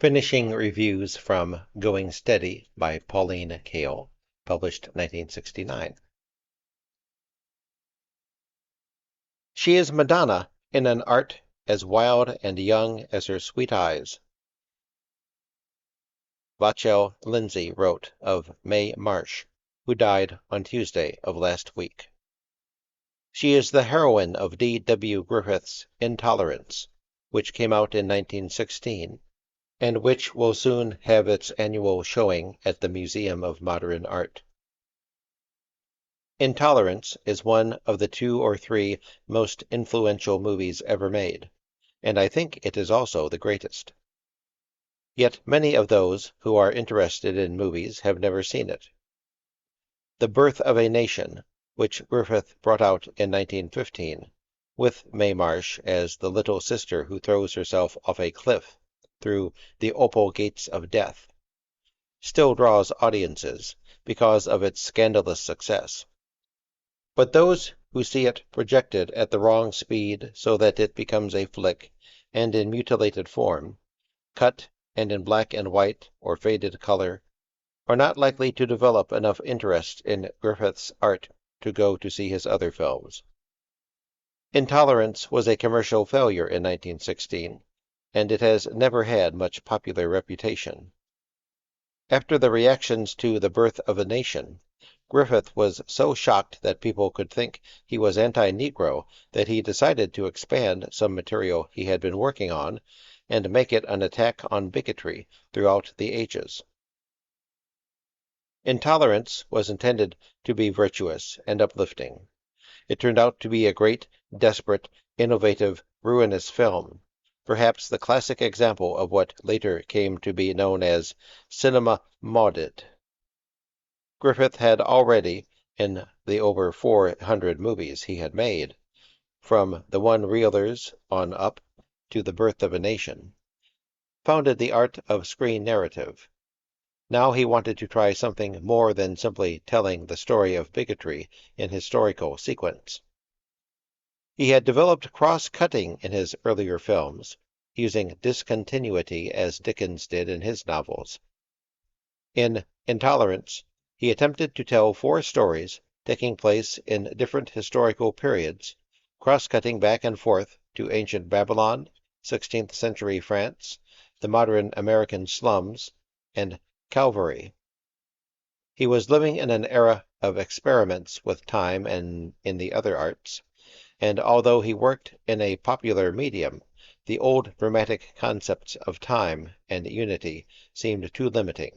Finishing reviews from Going Steady by Pauline Kael, published 1969. She is Madonna in an art as wild and young as her sweet eyes. Vachel Lindsay wrote of Mae Marsh, who died on Tuesday of last week. She is the heroine of D. W. Griffith's Intolerance, which came out in 1916, and which will soon have its annual showing at the Museum of Modern Art. Intolerance is one of the 2 or 3 most influential movies ever made, and I think it is also the greatest. Yet many of those who are interested in movies have never seen it. The Birth of a Nation, which Griffith brought out in 1915, with Mae Marsh as the little sister who throws herself off a cliff through the opal gates of death, still draws audiences because of its scandalous success. But those who see it projected at the wrong speed so that it becomes a flick, and in mutilated form, cut and in black and white or faded color, are not likely to develop enough interest in Griffith's art to go to see his other films. Intolerance was a commercial failure in 1916, and it has never had much popular reputation. After the reactions to The Birth of a Nation, Griffith was so shocked that people could think he was anti-Negro that he decided to expand some material he had been working on and make it an attack on bigotry throughout the ages. Intolerance was intended to be virtuous and uplifting. It turned out to be a great, desperate, innovative, ruinous film, perhaps the classic example of what later came to be known as cinema maudit. Griffith had already, in the over 400 movies he had made, from the one-reelers on up to The Birth of a Nation, founded the art of screen narrative. Now he wanted to try something more than simply telling the story of bigotry in historical sequence. He had developed cross-cutting in his earlier films, using discontinuity as Dickens did in his novels. In Intolerance, he attempted to tell 4 stories taking place in different historical periods, cross-cutting back and forth to ancient Babylon, 16th century France, the modern American slums, and Calvary. He was living in an era of experiments with time and in the other arts, and although he worked in a popular medium, the old dramatic concepts of time and unity seemed too limiting.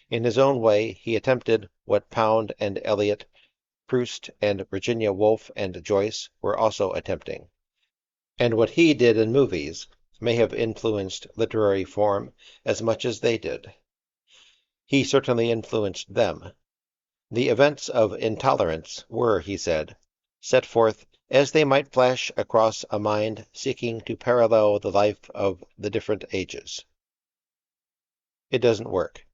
In his own way, he attempted what Pound and Eliot, Proust and Virginia Woolf and Joyce were also attempting. And what he did in movies may have influenced literary form as much as they did. He certainly influenced them. The events of Intolerance were, he said, set forth as they might flash across a mind seeking to parallel the life of the different ages. It doesn't work.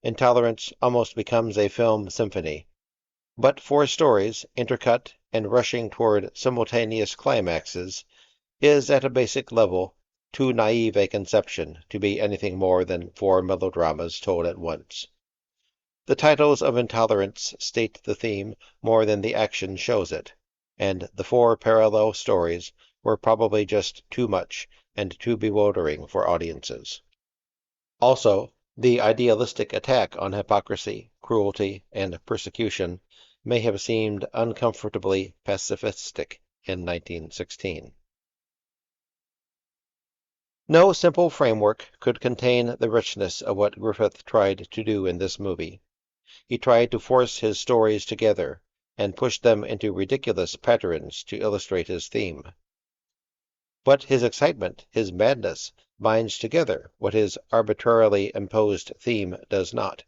Intolerance almost becomes a film symphony. But 4 stories, intercut and rushing toward simultaneous climaxes, is at a basic level too naive a conception to be anything more than 4 melodramas told at once. The titles of Intolerance state the theme more than the action shows it, and the 4 parallel stories were probably just too much and too bewildering for audiences. Also, the idealistic attack on hypocrisy, cruelty, and persecution may have seemed uncomfortably pacifistic in 1916. No simple framework could contain the richness of what Griffith tried to do in this movie. He tried to force his stories together and push them into ridiculous patterns to illustrate his theme. But his excitement, his madness, binds together what his arbitrarily imposed theme does not.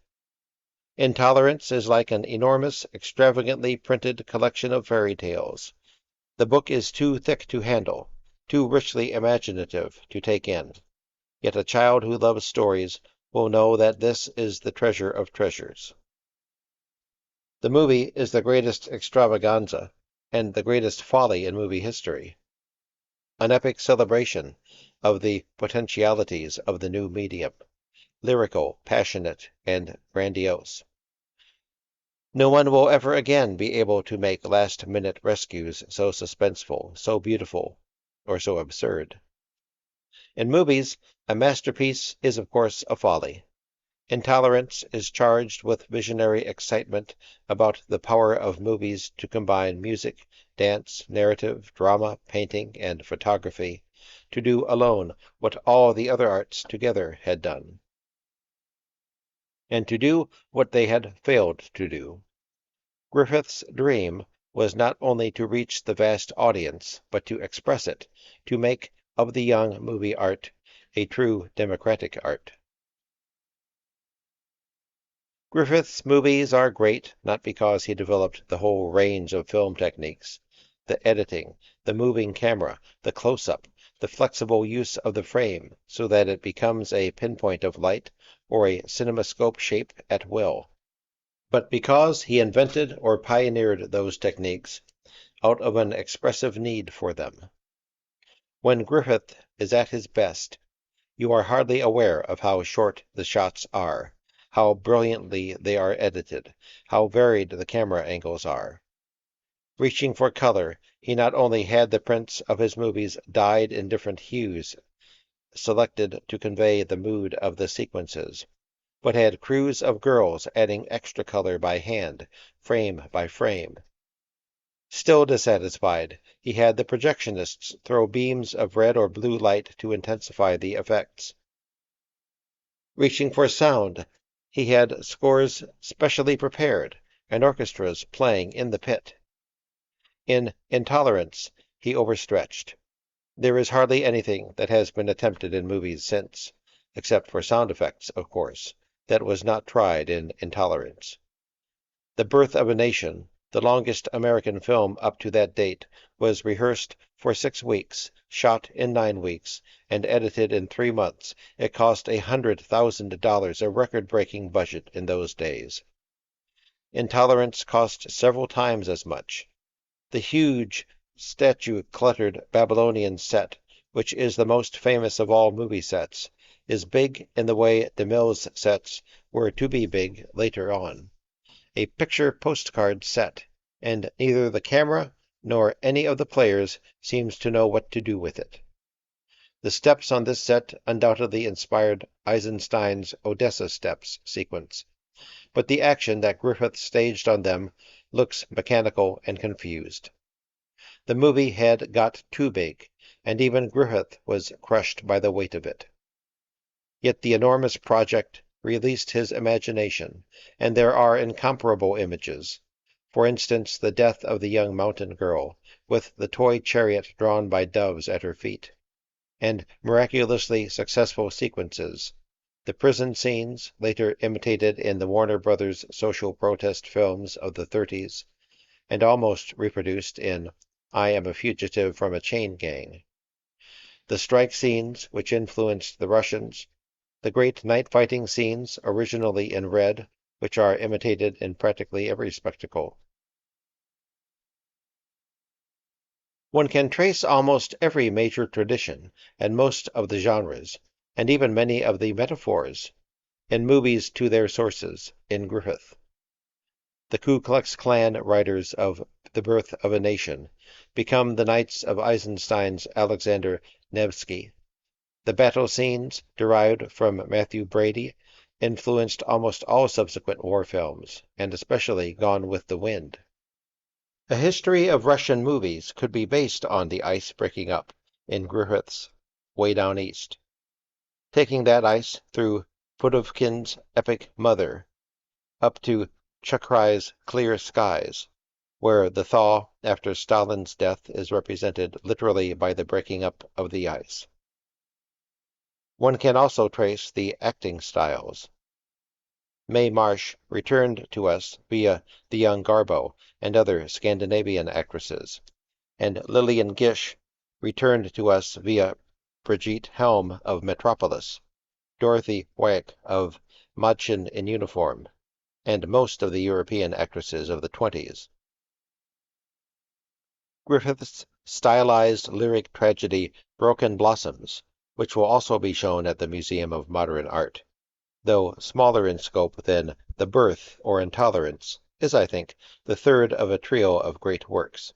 Intolerance is like an enormous, extravagantly printed collection of fairy tales. The book is too thick to handle, too richly imaginative to take in. Yet a child who loves stories will know that this is the treasure of treasures. The movie is the greatest extravaganza and the greatest folly in movie history. An epic celebration of the potentialities of the new medium, lyrical, passionate, and grandiose. No one will ever again be able to make last-minute rescues so suspenseful, so beautiful, or so absurd. In movies, a masterpiece is of course a folly. Intolerance is charged with visionary excitement about the power of movies to combine music, dance, narrative, drama, painting, and photography, to do alone what all the other arts together had done, and to do what they had failed to do. Griffith's dream was not only to reach the vast audience, but to express it, to make of the young movie art a true democratic art. Griffith's movies are great not because he developed the whole range of film techniques, the editing, the moving camera, the close-up, the flexible use of the frame so that it becomes a pinpoint of light or a cinemascope shape at will, but because he invented or pioneered those techniques out of an expressive need for them. When Griffith is at his best, you are hardly aware of how short the shots are, how brilliantly they are edited, how varied the camera angles are. Reaching for color, he not only had the prints of his movies dyed in different hues, selected to convey the mood of the sequences, but had crews of girls adding extra color by hand, frame by frame. Still dissatisfied, he had the projectionists throw beams of red or blue light to intensify the effects. Reaching for sound, he had scores specially prepared, and orchestras playing in the pit. In Intolerance, he overstretched. There is hardly anything that has been attempted in movies since, except for sound effects, of course, that was not tried in Intolerance. The Birth of a Nation, the longest American film up to that date, was rehearsed for 6 weeks, shot in 9 weeks, and edited in 3 months. It cost $100,000, a record-breaking budget in those days. Intolerance cost several times as much. The huge, statue-cluttered Babylonian set, which is the most famous of all movie sets, is big in the way DeMille's sets were to be big later on. A picture postcard set, and neither the camera nor any of the players seems to know what to do with it. The steps on this set undoubtedly inspired Eisenstein's Odessa Steps sequence, but the action that Griffith staged on them looks mechanical and confused. The movie had got too big, and even Griffith was crushed by the weight of it. Yet the enormous project released his imagination, and there are incomparable images. For instance, the death of the young mountain girl, with the toy chariot drawn by doves at her feet, and miraculously successful sequences. The prison scenes, later imitated in the Warner Brothers social protest films of the 30s, and almost reproduced in I Am a Fugitive from a Chain Gang. The strike scenes, which influenced the Russians, the great night fighting scenes, originally in red, which are imitated in practically every spectacle. One can trace almost every major tradition, and most of the genres, and even many of the metaphors, in movies to their sources, in Griffith. The Ku Klux Klan writers of The Birth of a Nation become the knights of Eisenstein's Alexander Nevsky. The battle scenes, derived from Matthew Brady, influenced almost all subsequent war films, and especially Gone with the Wind. A history of Russian movies could be based on the ice breaking up in Griffith's Way Down East, taking that ice through Pudovkin's epic Mother, up to Chukrai's Clear Skies, where the thaw after Stalin's death is represented literally by the breaking up of the ice. One can also trace the acting styles. Mae Marsh returned to us via the young Garbo and other Scandinavian actresses, and Lillian Gish returned to us via Brigitte Helm of Metropolis, Dorothy Weick of Mädchen in Uniform, and most of the European actresses of the 20s. Griffith's stylized lyric tragedy Broken Blossoms which will also be shown at the Museum of Modern Art, though smaller in scope than The Birth or Intolerance, is, I think, the third of a trio of great works.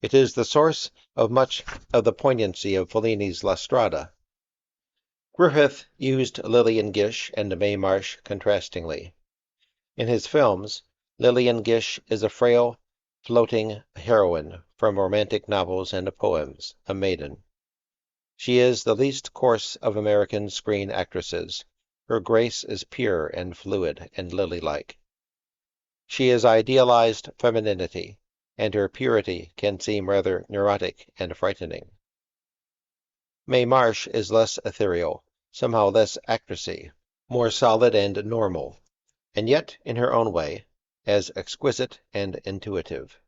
It is the source of much of the poignancy of Fellini's La Strada. Griffith used Lillian Gish and Mae Marsh contrastingly. In his films, Lillian Gish is a frail, floating heroine from romantic novels and poems, a maiden. She is the least coarse of American screen actresses. Her grace is pure and fluid and lily-like. She is idealized femininity, and her purity can seem rather neurotic and frightening. Mae Marsh is less ethereal, somehow less actressy, more solid and normal, and yet, in her own way, as exquisite and intuitive.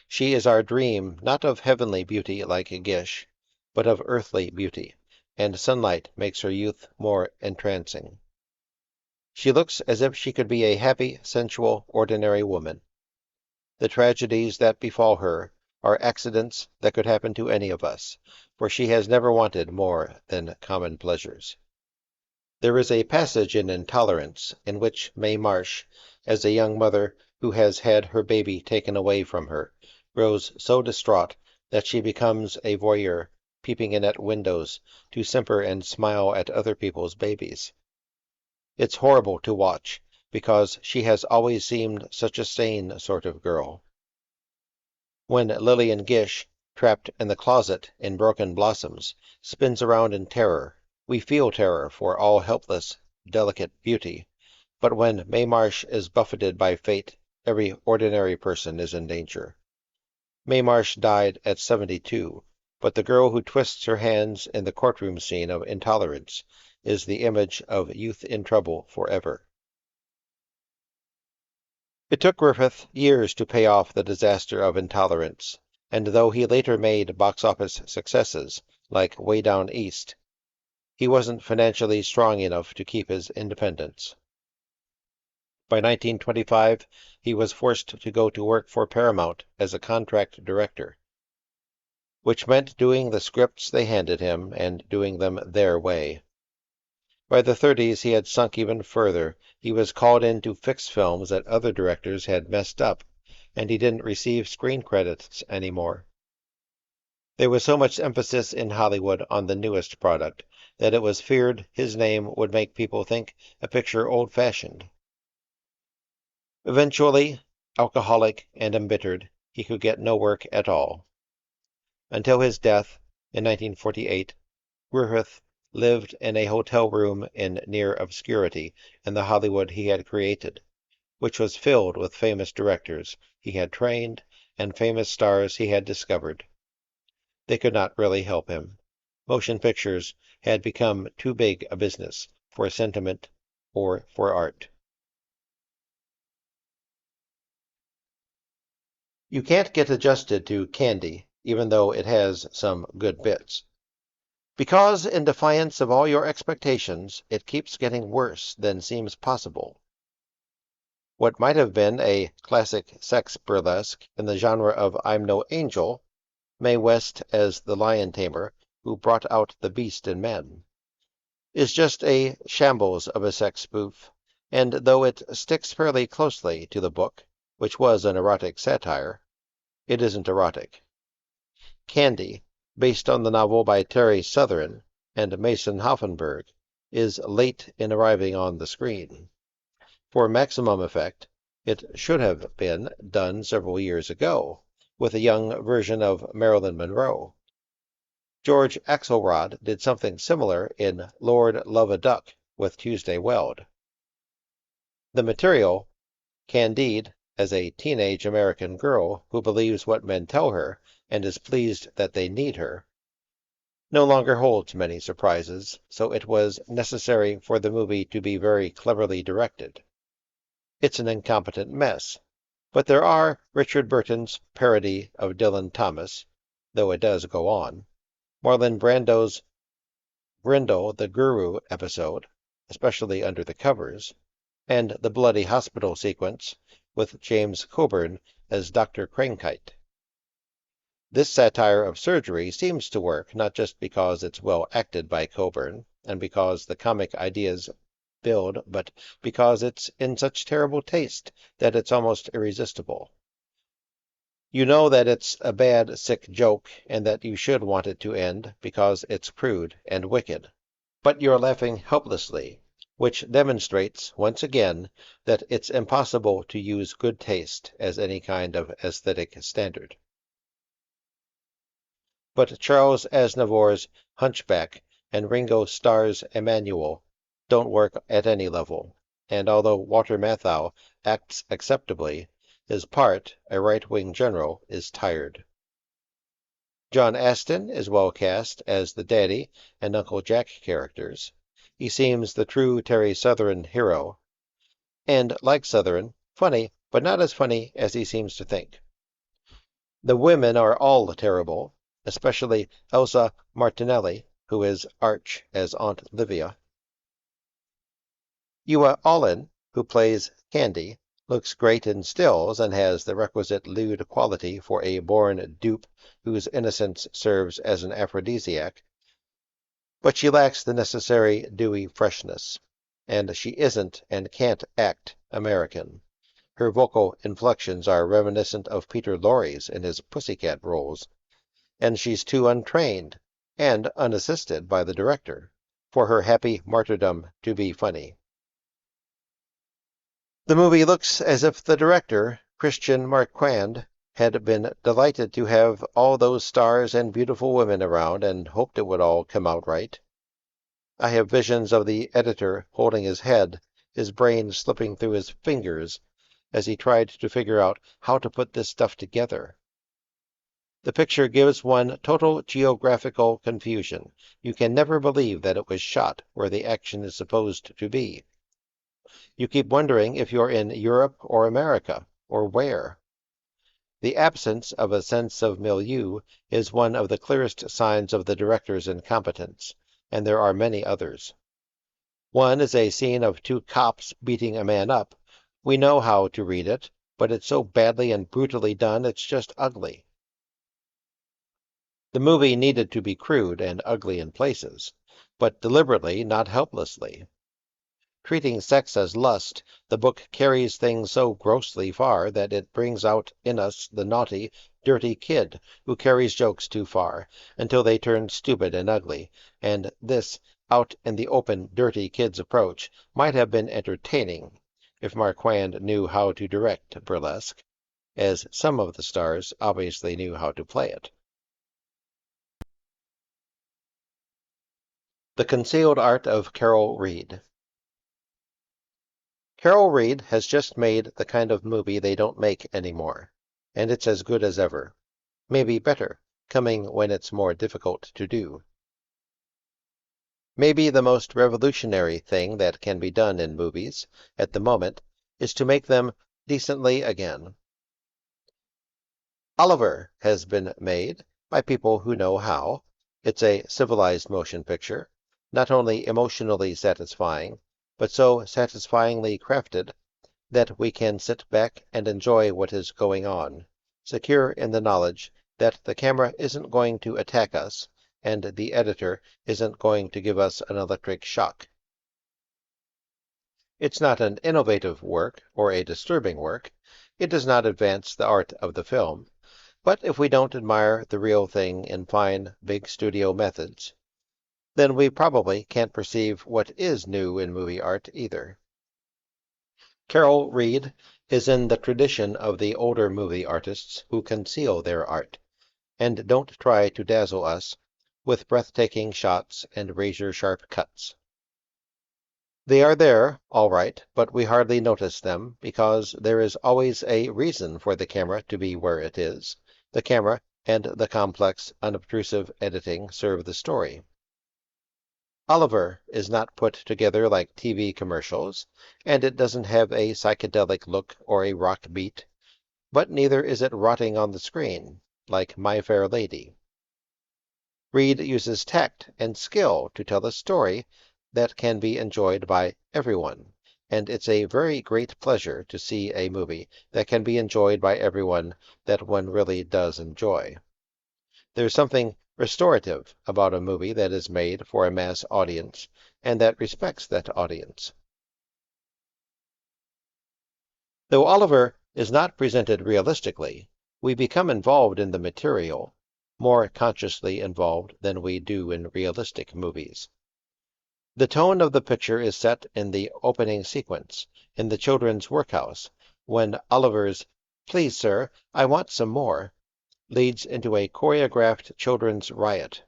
She is our dream, not of heavenly beauty like Gish, but of earthly beauty, and sunlight makes her youth more entrancing. She looks as if she could be a happy, sensual, ordinary woman. The tragedies that befall her are accidents that could happen to any of us, for she has never wanted more than common pleasures. There is a passage in Intolerance in which Mae Marsh, as a young mother who has had her baby taken away from her, grows so distraught that she becomes a voyeur, peeping in at windows to simper and smile at other people's babies. It's horrible to watch, because she has always seemed such a sane sort of girl. When Lillian Gish, trapped in the closet in Broken Blossoms, spins around in terror, we feel terror for all helpless, delicate beauty, but when Mae Marsh is buffeted by fate, every ordinary person is in danger. Mae Marsh died at 72, but the girl who twists her hands in the courtroom scene of Intolerance is the image of youth in trouble forever. It took Griffith years to pay off the disaster of Intolerance, and though he later made box-office successes, like Way Down East, he wasn't financially strong enough to keep his independence. By 1925, he was forced to go to work for Paramount as a contract director, which meant doing the scripts they handed him and doing them their way. By the 30s, he had sunk even further. He was called in to fix films that other directors had messed up, and he didn't receive screen credits anymore. There was so much emphasis in Hollywood on the newest product that it was feared his name would make people think a picture old-fashioned. Eventually, alcoholic and embittered, he could get no work at all. Until his death in 1948, Griffith lived in a hotel room in near obscurity in the Hollywood he had created, which was filled with famous directors he had trained and famous stars he had discovered. They could not really help him. Motion pictures had become too big a business for sentiment or for art. You can't get adjusted to Candy, even though it has some good bits. Because, in defiance of all your expectations, it keeps getting worse than seems possible. What might have been a classic sex burlesque in the genre of I'm No Angel, Mae West as the lion tamer who brought out the beast in men, is just a shambles of a sex spoof, and though it sticks fairly closely to the book, which was an erotic satire, it isn't erotic. Candy, based on the novel by Terry Southern and Mason Hoffenberg, is late in arriving on the screen. For maximum effect, it should have been done several years ago, with a young version of Marilyn Monroe. George Axelrod did something similar in Lord Love a Duck with Tuesday Weld. The material, Candide, as a teenage American girl who believes what men tell her and is pleased that they need her, no longer holds many surprises, so it was necessary for the movie to be very cleverly directed. It's an incompetent mess, but there are Richard Burton's parody of Dylan Thomas, though it does go on, Marlon Brando's Grindel the Guru episode, especially under the covers, and the bloody hospital sequence with James Coburn as Dr. Crankite. This satire of surgery seems to work not just because it's well acted by Coburn and because the comic ideas build, but because it's in such terrible taste that it's almost irresistible. You know that it's a bad, sick joke and that you should want it to end because it's crude and wicked. But you're laughing helplessly, which demonstrates, once again, that it's impossible to use good taste as any kind of aesthetic standard. But Charles Aznavour's Hunchback and Ringo Starr's Emmanuel don't work at any level, and although Walter Matthau acts acceptably, his part, a right-wing general, is tired. John Astin is well cast as the Daddy and Uncle Jack characters. He seems the true Terry Southern hero, and, like Southern, funny, but not as funny as he seems to think. The women are all terrible, especially Elsa Martinelli, who is arch as Aunt Livia. Ewa Allin, who plays Candy, looks great in stills and has the requisite lewd quality for a born dupe whose innocence serves as an aphrodisiac, but she lacks the necessary dewy freshness, and she isn't and can't act American. Her vocal inflections are reminiscent of Peter Lorre's in his Pussycat roles, and she's too untrained and unassisted by the director for her happy martyrdom to be funny. The movie looks as if the director, Christian Marquand, had been delighted to have all those stars and beautiful women around and hoped it would all come out right. I have visions of the editor holding his head, his brain slipping through his fingers, as he tried to figure out how to put this stuff together. The picture gives one total geographical confusion. You can never believe that it was shot where the action is supposed to be. You keep wondering if you're in Europe or America, or where. The absence of a sense of milieu is one of the clearest signs of the director's incompetence, and there are many others. One is a scene of two cops beating a man up. We know how to read it, but it's so badly and brutally done it's just ugly. The movie needed to be crude and ugly in places, but deliberately, not helplessly. Treating sex as lust, the book carries things so grossly far that it brings out in us the naughty, dirty kid who carries jokes too far, until they turn stupid and ugly, and this out in the open, dirty kid's approach might have been entertaining if Marquand knew how to direct burlesque, as some of the stars obviously knew how to play it. The Concealed Art of Carol Reed. Carol Reed has just made the kind of movie they don't make anymore, and it's as good as ever. Maybe better, coming when it's more difficult to do. Maybe the most revolutionary thing that can be done in movies, at the moment, is to make them decently again. Oliver has been made by people who know how. It's a civilized motion picture, not only emotionally satisfying, but so satisfyingly crafted that we can sit back and enjoy what is going on, secure in the knowledge that the camera isn't going to attack us and the editor isn't going to give us an electric shock. It's not an innovative work or a disturbing work. It does not advance the art of the film. But if we don't admire the real thing in fine, big studio methods, then we probably can't perceive what is new in movie art either. Carol Reed is in the tradition of the older movie artists who conceal their art, and don't try to dazzle us with breathtaking shots and razor-sharp cuts. They are there, all right, but we hardly notice them, because there is always a reason for the camera to be where it is. The camera and the complex, unobtrusive editing serve the story. Oliver is not put together like TV commercials, and it doesn't have a psychedelic look or a rock beat, but neither is it rotting on the screen, like My Fair Lady. Reed uses tact and skill to tell a story that can be enjoyed by everyone, and it's a very great pleasure to see a movie that can be enjoyed by everyone that one really does enjoy. There's something restorative about a movie that is made for a mass audience and that respects that audience. Though Oliver is not presented realistically, we become involved in the material, more consciously involved than we do in realistic movies. The tone of the picture is set in the opening sequence, in the children's workhouse, when Oliver's "Please, sir, I want some more" leads into a choreographed children's riot.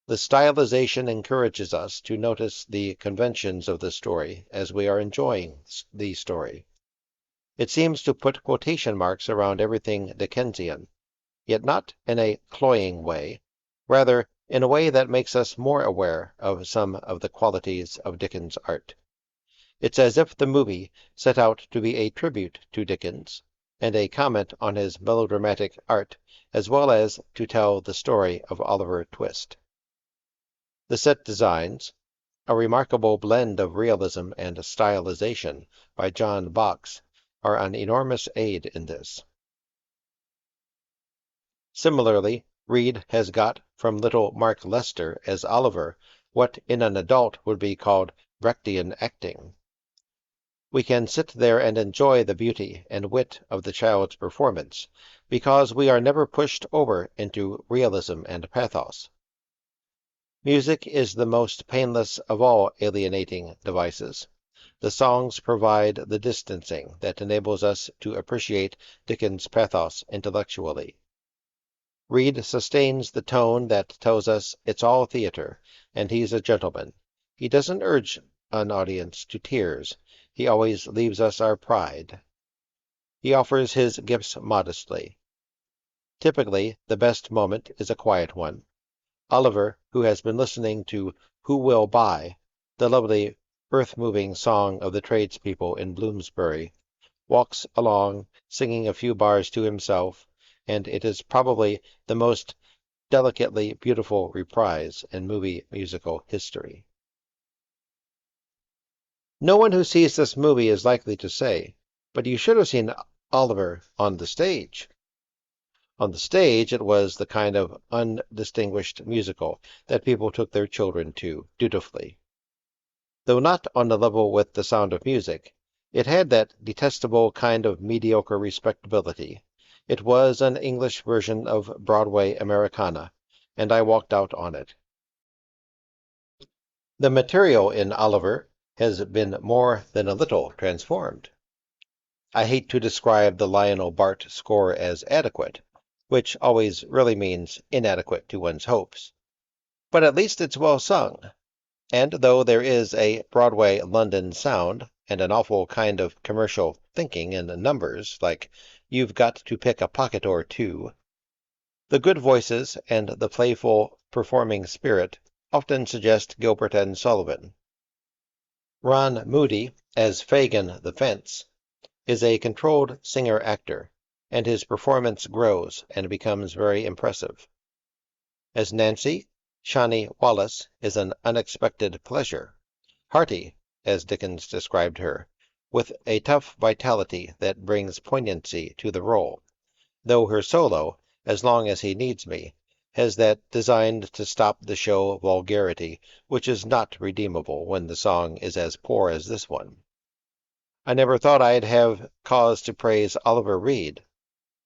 The stylization encourages us to notice the conventions of the story as we are enjoying the story. It seems to put quotation marks around everything Dickensian, yet not in a cloying way, rather in a way that makes us more aware of some of the qualities of Dickens' art. It's as if the movie set out to be a tribute to Dickens and a comment on his melodramatic art, as well as to tell the story of Oliver Twist. The set designs, a remarkable blend of realism and stylization by John Box, are an enormous aid in this. Similarly, Reed has got from little Mark Lester as Oliver what in an adult would be called Brechtian acting. We can sit there and enjoy the beauty and wit of the child's performance, because we are never pushed over into realism and pathos. Music is the most painless of all alienating devices. The songs provide the distancing that enables us to appreciate Dickens' pathos intellectually. Reed sustains the tone that tells us it's all theater, and he's a gentleman. He doesn't urge an audience to tears. He always leaves us our pride. He offers his gifts modestly. Typically, the best moment is a quiet one. Oliver, who has been listening to "Who Will Buy," the lovely earth-moving song of the tradespeople in Bloomsbury, walks along singing a few bars to himself, and it is probably the most delicately beautiful reprise in movie musical history. No one who sees this movie is likely to say, "But you should have seen Oliver on the stage." On the stage, it was the kind of undistinguished musical that people took their children to dutifully. Though not on the level with The Sound of Music, it had that detestable kind of mediocre respectability. It was an English version of Broadway Americana, and I walked out on it. The material in Oliver has been more than a little transformed. I hate to describe the Lionel Bart score as adequate, which always really means inadequate to one's hopes. But at least it's well sung, and though there is a Broadway London sound and an awful kind of commercial thinking in the numbers, like "You've got to pick a pocket or two," the good voices and the playful performing spirit often suggest Gilbert and Sullivan. Ron Moody, as Fagin the Fence, is a controlled singer-actor, and his performance grows and becomes very impressive. As Nancy, Shani Wallis is an unexpected pleasure, hearty, as Dickens described her, with a tough vitality that brings poignancy to the role, though her solo, "As Long as He Needs Me," has that designed to stop the show vulgarity which is not redeemable when the song is as poor as this one. I never thought I'd have cause to praise Oliver Reed,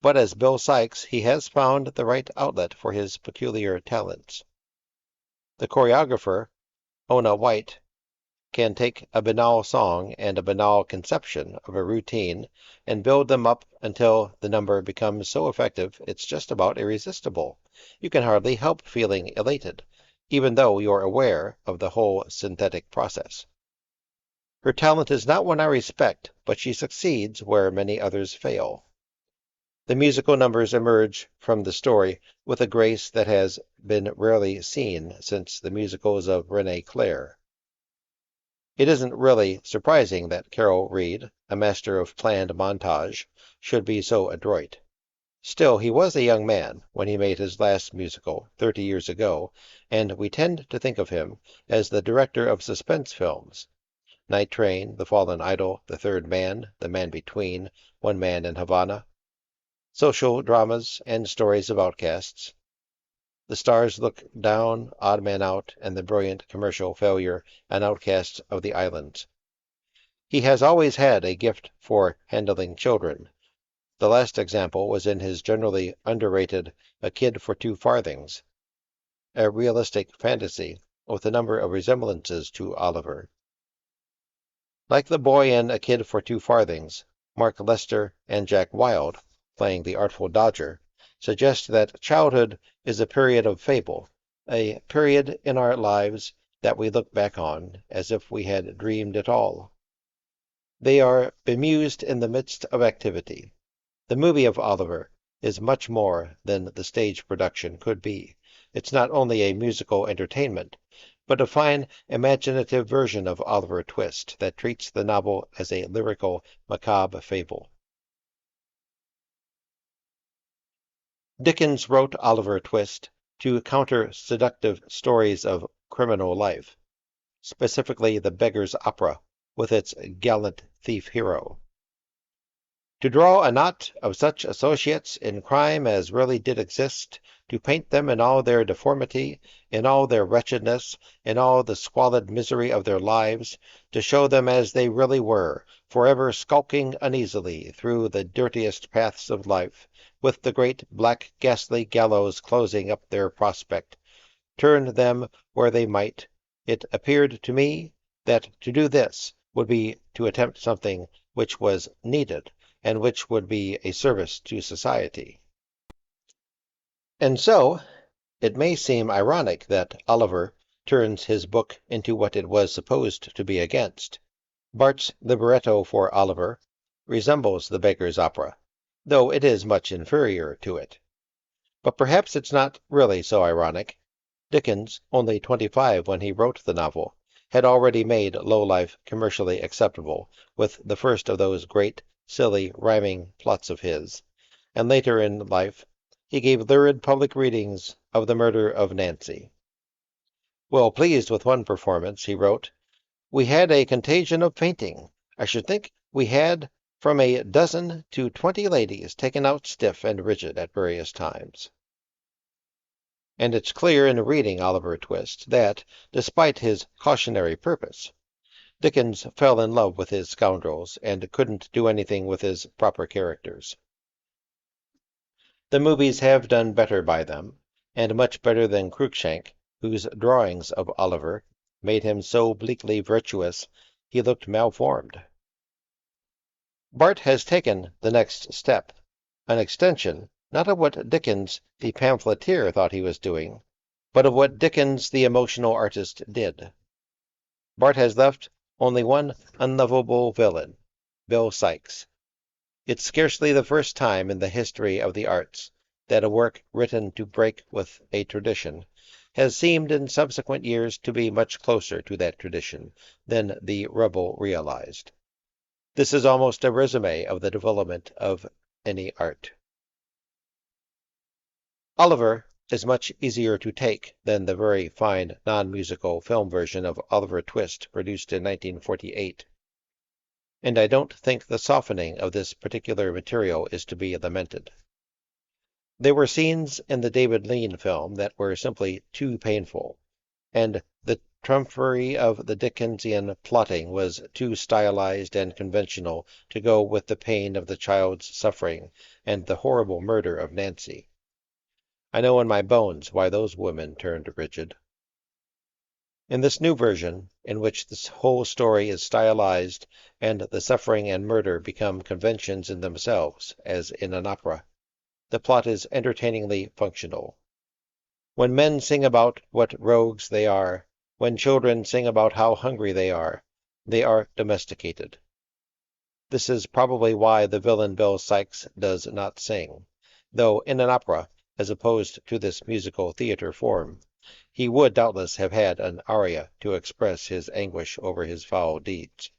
but as Bill Sikes he has found the right outlet for his peculiar talents. The choreographer, Ona White, can take a banal song and a banal conception of a routine and build them up until the number becomes so effective it's just about irresistible. You can hardly help feeling elated, even though you're aware of the whole synthetic process. Her talent is not one I respect, but she succeeds where many others fail. The musical numbers emerge from the story with a grace that has been rarely seen since the musicals of René Clair. It isn't really surprising that Carol Reed, a master of planned montage, should be so adroit. Still, he was a young man when he made his last musical 30 years ago, and we tend to think of him as the director of suspense films: Night Train, The Fallen Idol, The Third Man, The Man Between, One Man in Havana, social dramas, and stories of outcasts. The stars look down, Odd Man Out, and the brilliant commercial failure, An Outcast of the Islands. He has always had a gift for handling children. The last example was in his generally underrated A Kid for Two Farthings, a realistic fantasy with a number of resemblances to Oliver. Like the boy in A Kid for Two Farthings, Mark Lester and Jack Wilde, playing the Artful Dodger, suggest that childhood is a period of fable, a period in our lives that we look back on as if we had dreamed it all. They are bemused in the midst of activity. The movie of Oliver is much more than the stage production could be. It's not only a musical entertainment, but a fine, imaginative version of Oliver Twist that treats the novel as a lyrical, macabre fable. Dickens wrote Oliver Twist to counter seductive stories of criminal life, specifically the Beggar's Opera, with its gallant thief hero. To draw a knot of such associates in crime as really did exist, to paint them in all their deformity, in all their wretchedness, in all the squalid misery of their lives, to show them as they really were, forever skulking uneasily through the dirtiest paths of life, with the great black ghastly gallows closing up their prospect, turn them where they might, it appeared to me that to do this would be to attempt something which was needed, and which would be a service to society. And so, it may seem ironic that Oliver turns his book into what it was supposed to be against. Bart's libretto for Oliver resembles the Beggar's Opera, though it is much inferior to it. But perhaps it's not really so ironic. Dickens, only 25 when he wrote the novel, had already made low-life commercially acceptable with the first of those great, silly, rhyming plots of his, and later in life he gave lurid public readings of The Murder of Nancy. Well pleased with one performance, he wrote, "We had a contagion of fainting. I should think we had from a dozen to 20 ladies taken out stiff and rigid at various times." And it's clear in reading Oliver Twist that, despite his cautionary purpose, Dickens fell in love with his scoundrels and couldn't do anything with his proper characters. The movies have done better by them, and much better than Cruikshank, whose drawings of Oliver made him so bleakly virtuous he looked malformed. Bart has taken the next step, an extension, not of what Dickens the pamphleteer thought he was doing, but of what Dickens the emotional artist did. Bart has left only one unlovable villain, Bill Sikes. It's scarcely the first time in the history of the arts that a work written to break with a tradition has seemed in subsequent years to be much closer to that tradition than the rebel realized. This is almost a resume of the development of any art. Oliver is much easier to take than the very fine non-musical film version of Oliver Twist produced in 1948. And I don't think the softening of this particular material is to be lamented. There were scenes in the David Lean film that were simply too painful, and the trumpery of the Dickensian plotting was too stylized and conventional to go with the pain of the child's suffering and the horrible murder of Nancy. I know in my bones why those women turned rigid. In this new version, in which this whole story is stylized and the suffering and murder become conventions in themselves, as in an opera, the plot is entertainingly functional. When men sing about what rogues they are, when children sing about how hungry they are domesticated. This is probably why the villain Bill Sikes does not sing, though in an opera, as opposed to this musical theater form, he would doubtless have had an aria to express his anguish over his foul deeds.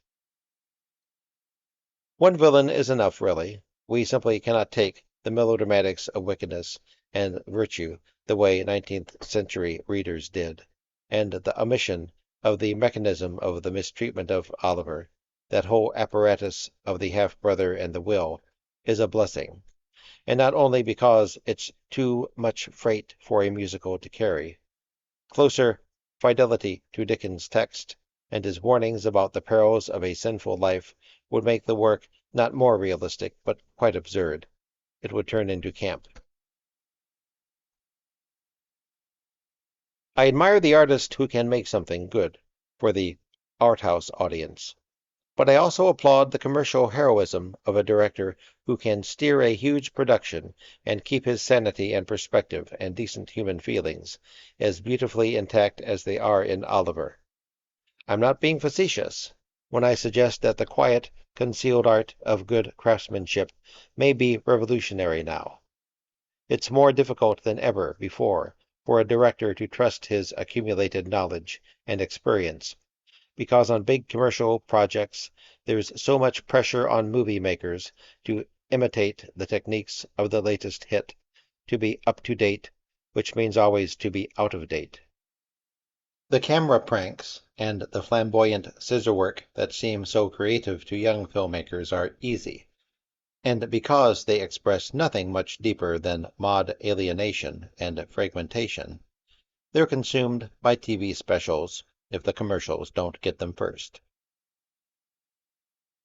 One villain is enough, really. We simply cannot take the melodramatics of wickedness and virtue the way 19th century readers did, and the omission of the mechanism of the mistreatment of Oliver, that whole apparatus of the half-brother and the will, is a blessing. and not only because it's too much freight for a musical to carry. Closer fidelity to Dickens' text and his warnings about the perils of a sinful life would make the work not more realistic, but quite absurd. It would turn into camp. I admire the artist who can make something good for the art house audience, but I also applaud the commercial heroism of a director who can steer a huge production and keep his sanity and perspective and decent human feelings as beautifully intact as they are in Oliver. I'm not being facetious when I suggest that the quiet, concealed art of good craftsmanship may be revolutionary now. It's more difficult than ever before for a director to trust his accumulated knowledge and experience, because on big commercial projects there's so much pressure on movie makers to imitate the techniques of the latest hit, to be up to date, which means always to be out of date. The camera pranks and the flamboyant scissor work that seem so creative to young filmmakers are easy, and because they express nothing much deeper than mod alienation and fragmentation, they're consumed by TV specials if the commercials don't get them first.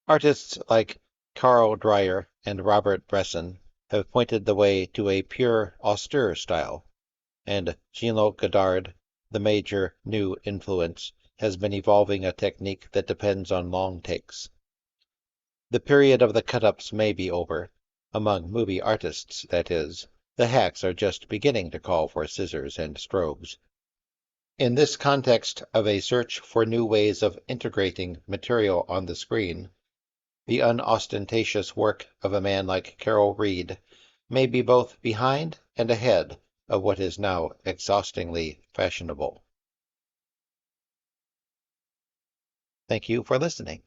Artists like Carl Dreyer and Robert Bresson have pointed the way to a pure, austere style, and Jean-Luc Godard, the major new influence, has been evolving a technique that depends on long takes. The period of the cut-ups may be over. Among movie artists, that is. The hacks are just beginning to call for scissors and strobes. In this context of a search for new ways of integrating material on the screen, the unostentatious work of a man like Carol Reed may be both behind and ahead of what is now exhaustingly fashionable. Thank you for listening.